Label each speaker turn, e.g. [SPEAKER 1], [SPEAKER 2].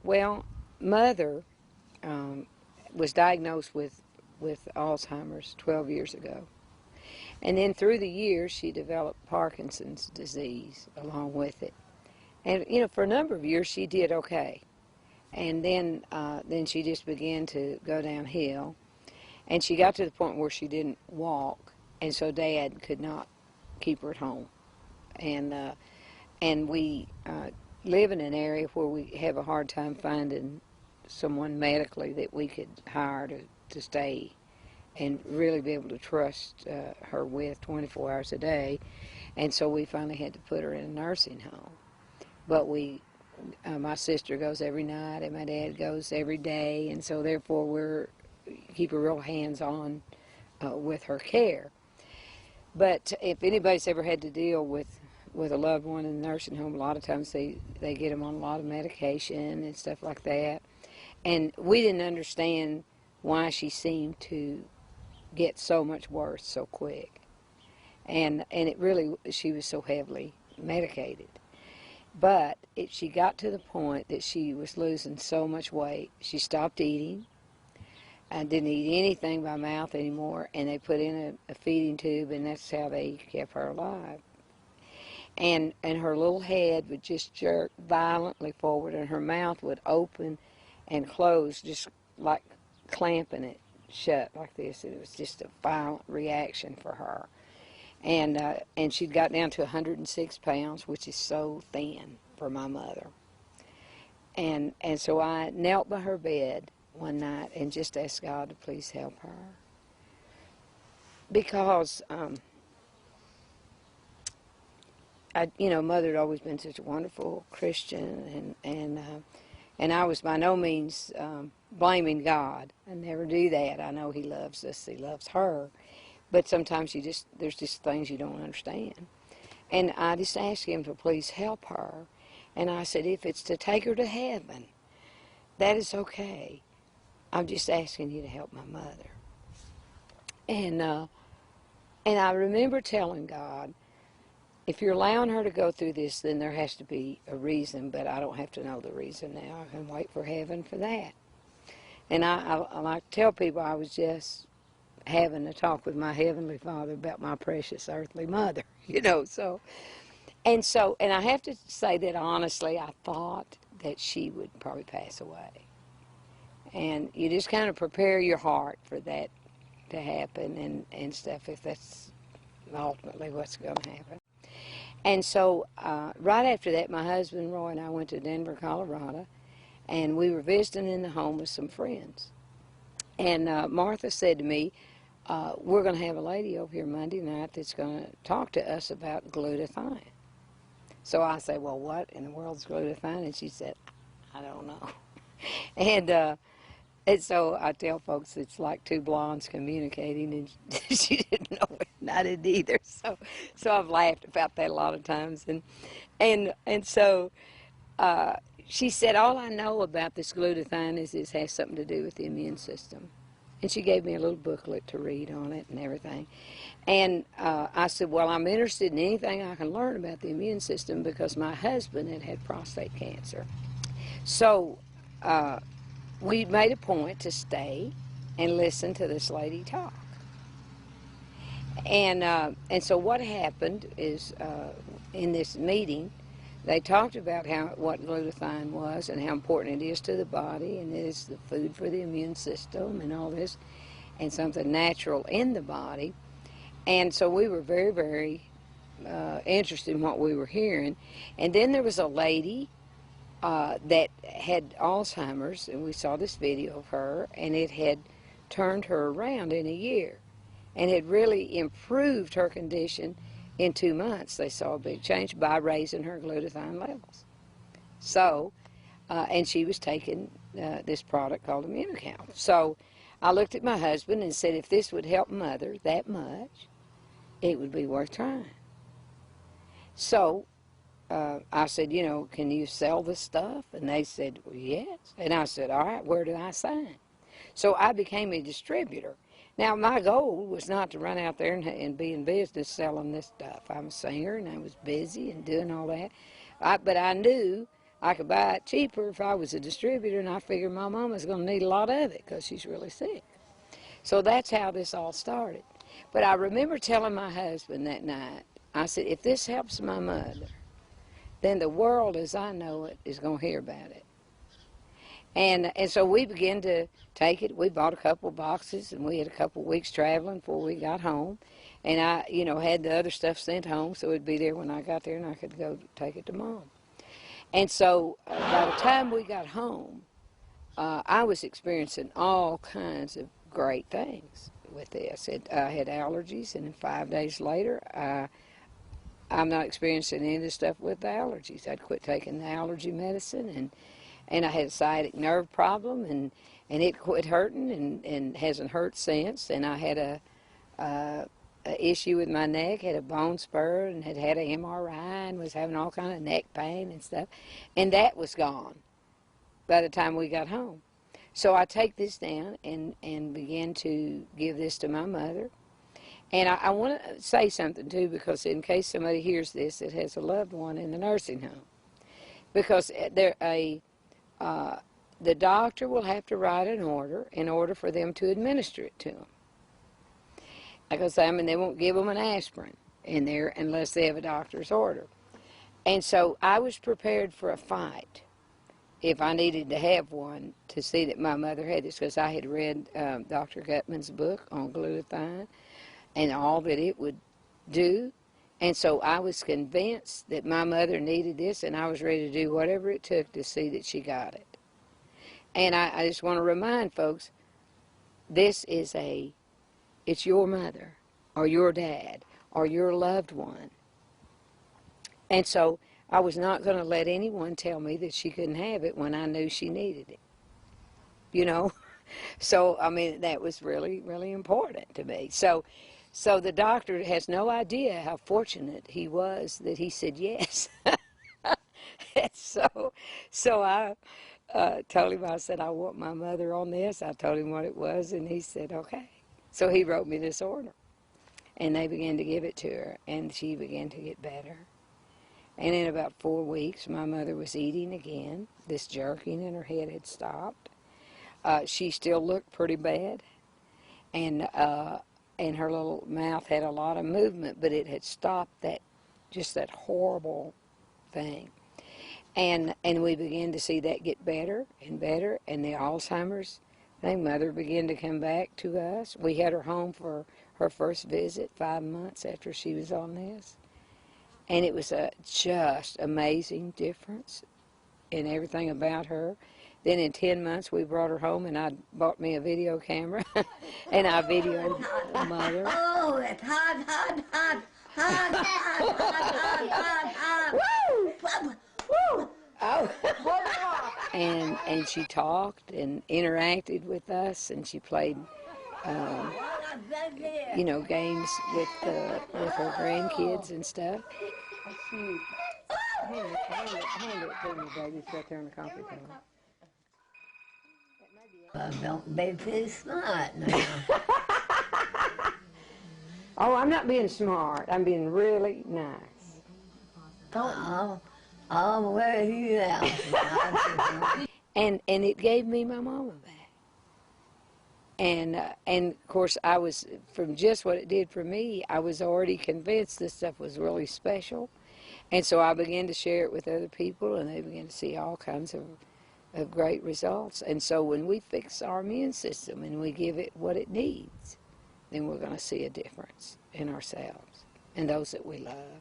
[SPEAKER 1] Well, Mother was diagnosed with Alzheimer's 12 years ago. And then through the years, she developed Parkinson's disease along with it. And, you know, for a number of years, she did okay. And then she just began to go downhill. And she got to the point where she didn't walk. And so Dad could not keep her at home. And we live in an area where we have a hard time finding someone medically that we could hire to stay and really be able to trust her with 24 hours a day. And so we finally had to put her in a nursing home. But my sister goes every night and my dad goes every day, and so therefore we keep a real hands-on with her care. But if anybody's ever had to deal with a loved one in the nursing home, a lot of times they get them on a lot of medication and stuff like that. And we didn't understand why she seemed to get so much worse so quick. And it really, she was so heavily medicated. But she got to the point that she was losing so much weight, she stopped eating and didn't eat anything by mouth anymore, and they put in a feeding tube, and that's how they kept her alive. And her little head would just jerk violently forward, and her mouth would open and close, just like clamping it shut like this. It was just a violent reaction for her. And she'd got down to 106 pounds, which is so thin for my mother. And so I knelt by her bed one night and just asked God to please help her. Because, Mother had always been such a wonderful Christian, and I was by no means blaming God. I never do that. I know He loves us, He loves her. But sometimes there's just things you don't understand. And I just asked Him to please help her. And I said, if it's to take her to heaven, that is okay. I'm just asking you to help my mother. And I remember telling God, if you're allowing her to go through this, then there has to be a reason, but I don't have to know the reason now. I can wait for heaven for that. And I like to tell people I was just having a talk with my Heavenly Father about my precious earthly mother, so. And I have to say that honestly, I thought that she would probably pass away. And you just kind of prepare your heart for that to happen and stuff, if that's ultimately what's going to happen. And so right after that, my husband Roy and I went to Denver, Colorado, and we were visiting in the home with some friends. And Martha said to me, we're going to have a lady over here Monday night that's going to talk to us about glutathione. So I said, well, what in the world is glutathione? And she said, I don't know. And so I tell folks it's like two blondes communicating, and she didn't know it, and I didn't either. So I've laughed about that a lot of times. And so she said, all I know about this glutathione is it has something to do with the immune system. And she gave me a little booklet to read on it and everything. And I said, well, I'm interested in anything I can learn about the immune system because my husband had prostate cancer. So we made a point to stay and listen to this lady talk. And so what happened is in this meeting, they talked about what glutathione was and how important it is to the body, and it is the food for the immune system and all this, and something natural in the body. And so we were very, very interested in what we were hearing. And then there was a lady that had Alzheimer's, and we saw this video of her, and it had turned her around in a year and had really improved her condition. In 2 months, they saw a big change by raising her glutathione levels. So, and she was taking this product called Immunocal. So I looked at my husband and said, if this would help Mother that much, it would be worth trying. So I said, can you sell this stuff? And they said, well, yes. And I said, all right, where do I sign? So I became a distributor. Now, my goal was not to run out there and be in business selling this stuff. I'm a singer, and I was busy and doing all that. But I knew I could buy it cheaper if I was a distributor, and I figured my mama's going to need a lot of it because she's really sick. So that's how this all started. But I remember telling my husband that night, I said, if this helps my mother, then the world as I know it is going to hear about it. And so we began to take it. We bought a couple boxes, and we had a couple weeks traveling before we got home. And I, had the other stuff sent home, so it'd be there when I got there, and I could go take it to Mom. And so by the time we got home, I was experiencing all kinds of great things with this. I had allergies, and 5 days later, I'm not experiencing any of the stuff with the allergies. I'd quit taking the allergy medicine, and I had a sciatic nerve problem, and it quit hurting and hasn't hurt since. And I had a issue with my neck, had a bone spur, and had an MRI, and was having all kind of neck pain and stuff. And that was gone by the time we got home. So I take this down and begin to give this to my mother. And I want to say something, too, because in case somebody hears this that has a loved one in the nursing home. Because the doctor will have to write an order in order for them to administer it to them. Because, they won't give them an aspirin in there unless they have a doctor's order. And so I was prepared for a fight if I needed to have one to see that my mother had this, because I had read Dr. Gutman's book on glutathione and all that it would do. And so I was convinced that my mother needed this, and I was ready to do whatever it took to see that she got it. And I just want to remind folks, it's your mother or your dad or your loved one. And so I was not going to let anyone tell me that she couldn't have it when I knew she needed it. So, that was really, really important to me. So the doctor has no idea how fortunate he was that he said yes. And so I told him, I said, I want my mother on this. I told him what it was, and he said, okay. So he wrote me this order, and they began to give it to her, and she began to get better. And in about 4 weeks, my mother was eating again. This jerking in her head had stopped. She still looked pretty bad, and her little mouth had a lot of movement, but it had stopped that horrible thing. And we began to see that get better and better, and the Alzheimer's thing, Mother began to come back to us. We had her home for her first visit 5 months after she was on this. And it was a just amazing difference in everything about her. Then in 10 months we brought her home, and I bought me a video camera, and I videoed Mother.
[SPEAKER 2] Oh, it's hot, hot, hot, hot, hot, hot, hot, hot, hot. Woo!
[SPEAKER 1] Oh. And she talked and interacted with us, and she played, games with her grandkids and stuff. Hand it to me, baby. It's right there on the coffee table.
[SPEAKER 2] Don't be too smart now.
[SPEAKER 1] Oh, I'm not being smart. I'm being really nice.
[SPEAKER 2] I'll wear you out.
[SPEAKER 1] And it gave me my mama back. And of course, I was, from just what it did for me, I was already convinced this stuff was really special. And so I began to share it with other people, and they began to see all kinds of great results. And so when we fix our immune system and we give it what it needs, then we're going to see a difference in ourselves and those that we love.